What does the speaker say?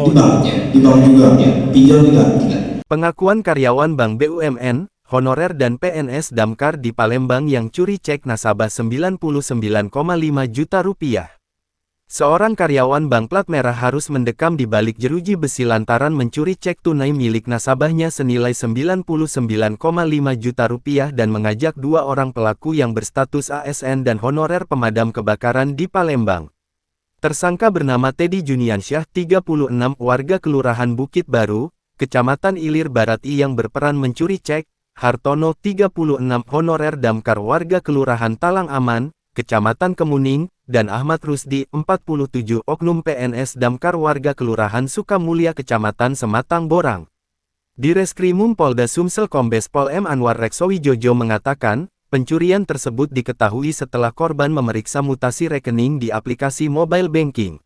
Di bank juga. Pinjam tidak. Pengakuan karyawan Bank BUMN, Honorer dan PNS Damkar di Palembang yang curi cek nasabah Rp99,5 juta. Seorang karyawan bank plat merah harus mendekam di balik jeruji besi lantaran mencuri cek tunai milik nasabahnya senilai Rp99,5 juta dan mengajak dua orang pelaku yang berstatus ASN dan honorer pemadam kebakaran di Palembang. Tersangka bernama Teddy Juniansyah, 36, warga Kelurahan Bukit Baru, Kecamatan Ilir Barat yang berperan mencuri cek, Hartono, 36, honorer damkar warga Kelurahan Talang Aman, Kecamatan Kemuning, dan Ahmad Rusdi, 47, oknum PNS damkar warga Kelurahan Sukamulya Kecamatan Sematang Borang. Direskrimum Polda Sumsel Kombes Pol M. Anwar Reksowijojo mengatakan, pencurian tersebut diketahui setelah korban memeriksa mutasi rekening di aplikasi mobile banking.